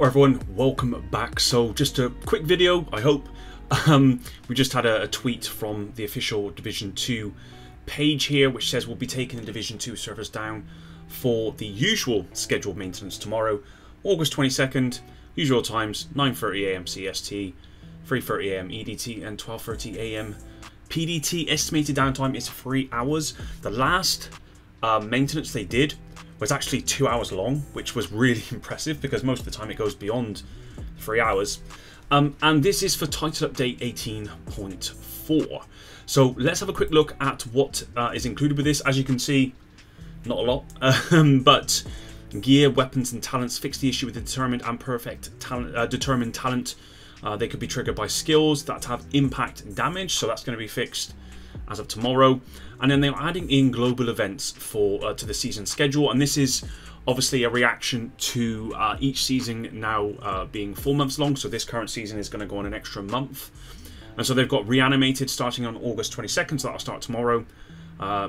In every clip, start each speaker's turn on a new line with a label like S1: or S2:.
S1: Well, everyone, welcome back. So just a quick video, I hope. We just had a tweet from the official Division 2 page here, which says we'll be taking the Division 2 servers down for the usual scheduled maintenance tomorrow, August 22nd, usual times, 9:30 AM CST, 3:30 AM EDT, and 12:30 AM PDT. Estimated downtime is 3 hours. The last maintenance they did was actually 2 hours long, which was really impressive because most of the time it goes beyond 3 hours. And this is for title update 18.4. So let's have a quick look at what is included with this. As you can see, not a lot, but gear, weapons, and talents fix the issue with the determined and perfect talent. Determined talent. They could be triggered by skills that have impact damage, so that's going to be fixed as of tomorrow. And then they're adding in global events for to the season schedule, and this is obviously a reaction to each season now being 4 months long. So this current season is going to go on an extra month, and so they've got Reanimated starting on August 22nd, so that'll start tomorrow.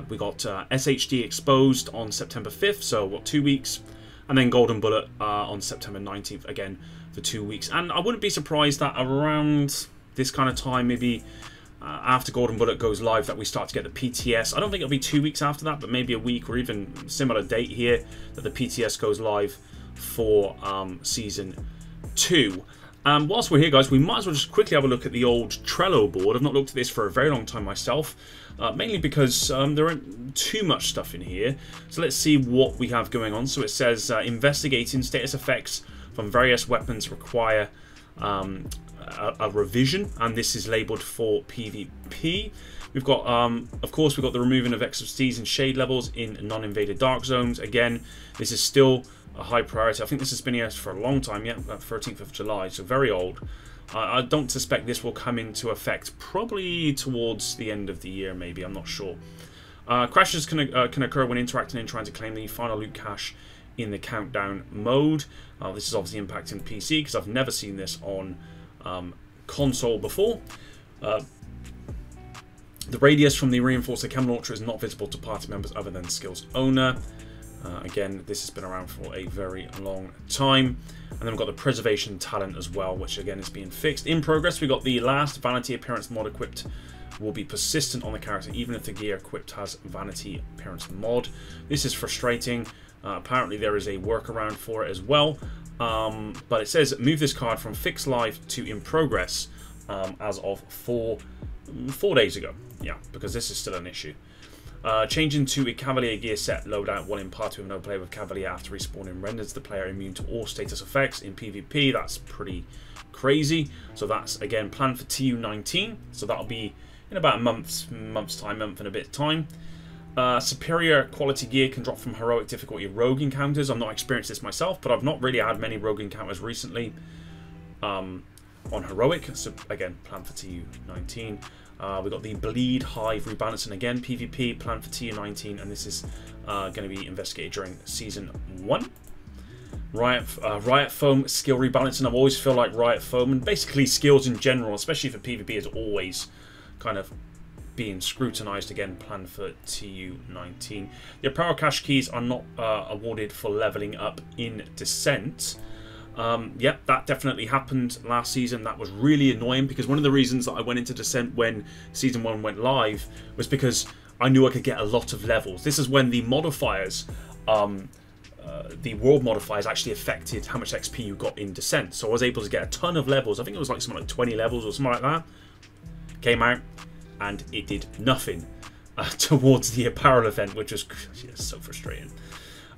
S1: We got SHD Exposed on September 5th, so what, 2 weeks, and then Golden Bullet on September 19th, again for 2 weeks. And I wouldn't be surprised that around this kind of time, maybe after Golden Bullet goes live, that we start to get the PTS. I don't think it'll be 2 weeks after that, but maybe a week or even similar date here that the PTS goes live for Season 2. Whilst we're here, guys, we might as well just quickly have a look at the old Trello board. I've not looked at this for a very long time myself, mainly because there isn't too much stuff in here. So let's see what we have going on. So it says investigating status effects from various weapons require a revision, and this is labeled for PvP. We've got, of course, we've got the removing of expertise and shade levels in non-invaded dark zones. Again, this is still a high priority. I think this has been here for a long time, yeah, 13th of July, so very old. I don't suspect this will come into effect probably towards the end of the year, maybe, I'm not sure. Crashes can occur when interacting and trying to claim the final loot cache in the countdown mode. This is obviously impacting PC because I've never seen this on console before. The radius from the reinforcer chem launcher is not visible to party members other than skills owner. Again, this has been around for a very long time. And then we've got the preservation talent as well, which again is being fixed. In progress, we've got the last vanity appearance mod equipped will be persistent on the character even if the gear equipped has vanity appearance mod. This is frustrating. Apparently there is a workaround for it as well. But it says move this card from fixed live to in progress as of four days ago. Yeah, because this is still an issue. Changing to a Cavalier gear set loadout while in party with no player with Cavalier after respawning renders the player immune to all status effects in PvP. That's pretty crazy. So that's again planned for TU19. So that'll be in about a month and a bit time. Superior quality gear can drop from heroic difficulty rogue encounters. I've not experienced this myself, but I've not really had many rogue encounters recently on heroic. So again, planned for TU19. We've got the Bleed Hive rebalancing again, PvP, planned for TU19, and this is going to be investigated during Season 1. Riot Foam skill rebalancing. I've always feel like Riot Foam, and basically skills in general, especially for PvP, is always kind of being scrutinized. Again, planned for TU19. The apparel cache keys are not awarded for leveling up in Descent. Yep, that definitely happened last season. That was really annoying because one of the reasons that I went into Descent when Season 1 went live was because I knew I could get a lot of levels. This is when the modifiers, the world modifiers actually affected how much XP you got in Descent. So I was able to get a ton of levels. I think it was like something like 20 levels or something like that. Came out and it did nothing towards the apparel event, which was so frustrating.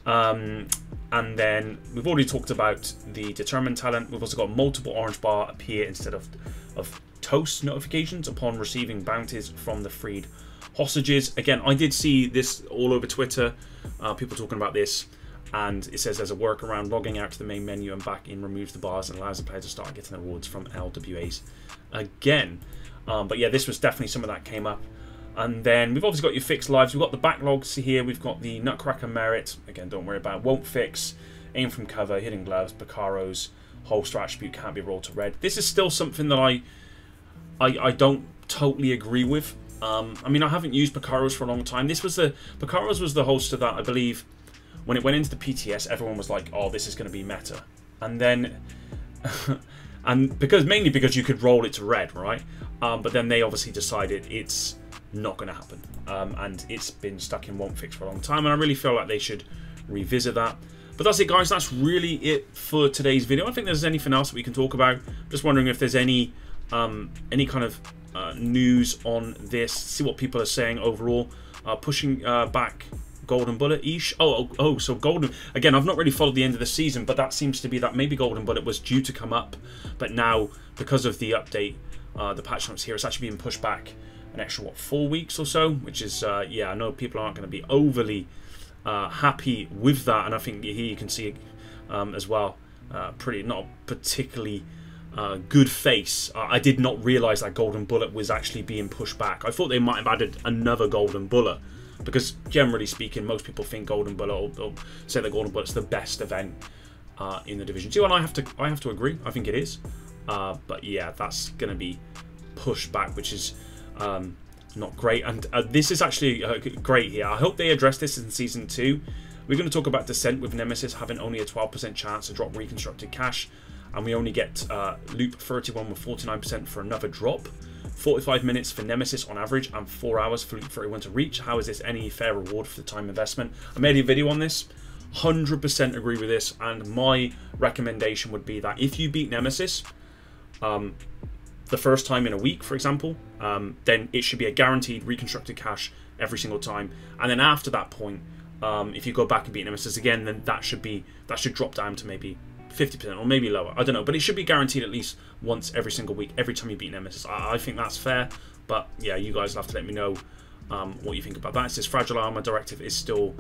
S1: And then we've already talked about the determined talent. We've also got multiple orange bar appear instead of toast notifications upon receiving bounties from the freed hostages. Again, I did see this all over Twitter, people talking about this, and it says there's a workaround. Logging out to the main menu and back in removes the bars and allows the player to start getting rewards from LWAs again. But yeah, this was definitely some of that came up. And then we've obviously got your fixed lives. We've got the backlogs here. We've got the Nutcracker Merit. Again, don't worry about it. Won't fix. Aim from cover. Hidden gloves. Picaros. Holster attribute can't be rolled to red. This is still something that I don't totally agree with. I mean, I haven't used Picaros for a long time. Picaros was the holster that I believe when it went into the PTS, everyone was like, oh, this is going to be meta. and then and mainly because you could roll it to red, right? But then they obviously decided it's not going to happen, and it's been stuck in won't fix for a long time, and I really feel like they should revisit that. But that's it, guys. That's really it for today's video. I don't think there's anything else that we can talk about. Just wondering if there's any kind of news on this. See what people are saying overall. Pushing back Golden Bullet-ish. So Golden... Again, I've not really followed the end of the season, but that seems to be that maybe Golden Bullet was due to come up, but now, because of the update, the patch notes here, it's actually being pushed back an extra, what, 4 weeks or so? Which is, yeah, I know people aren't going to be overly happy with that, and I think here you can see as well, not particularly good face. I did not realise that Golden Bullet was actually being pushed back. I thought they might have added another Golden Bullet, because generally speaking, most people think Golden Bullet, or say that Golden Bullet's the best event in the Division 2, and I have to agree. I think it is. But yeah, that's going to be pushed back, which is not great. And this is actually great here. I hope they address this in Season 2. We're going to talk about Descent with Nemesis having only a 12% chance to drop reconstructed cash, and we only get Loop 31 with 49% for another drop. 45 minutes for Nemesis on average, and 4 hours for Loop 31 to reach. How is this any fair reward for the time investment? I made a video on this. 100% agree with this, and my recommendation would be that if you beat Nemesis the first time in a week, for example, then it should be a guaranteed reconstructed cash every single time. And then after that point, if you go back and beat Nemesis again, then that should drop down to maybe 50% or maybe lower. I don't know, but it should be guaranteed at least once every single week, every time you beat Nemesis. I think that's fair, but yeah, you guys will have to let me know what you think about that. It says Fragile Armor Directive is still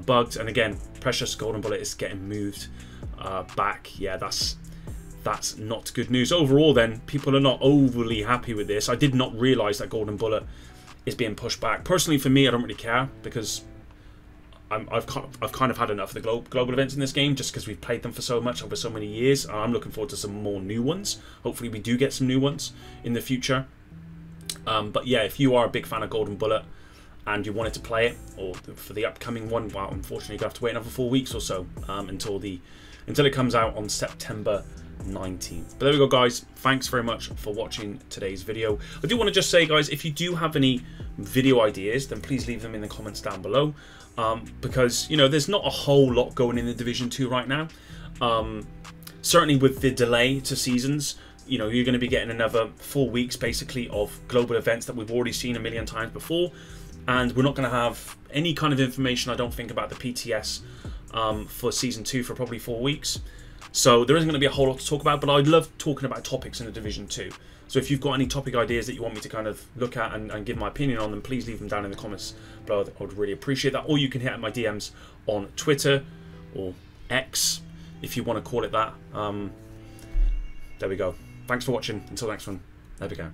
S1: bugged, and again, Precious Golden Bullet is getting moved back. Yeah, that's not good news. Overall then, people are not overly happy with this. I did not realise that Golden Bullet is being pushed back. Personally, for me, I don't really care, because I've kind of had enough of the global events in this game, just because we've played them for so much over so many years. I'm looking forward to some more new ones. Hopefully we do get some new ones in the future. But yeah, if you are a big fan of Golden Bullet and you wanted to play it, or for the upcoming one, well, unfortunately you're going to have to wait another 4 weeks or so until it comes out on September 19th. But there we go, guys. Thanks very much for watching today's video. I do want to just say, guys, if you do have any video ideas, then please leave them in the comments down below, because, you know, there's not a whole lot going in the Division 2 right now. Certainly with the delay to seasons, you know, you're going to be getting another 4 weeks basically of global events that we've already seen a million times before, and we're not going to have any kind of information, I don't think, about the PTS for Season 2 for probably 4 weeks. So there isn't going to be a whole lot to talk about, but I love talking about topics in the Division 2. So if you've got any topic ideas that you want me to kind of look at and give my opinion on them, please leave them down in the comments below. I would really appreciate that. Or you can hit up my DMs on Twitter, or X, if you want to call it that. There we go. Thanks for watching. Until next one, there we go.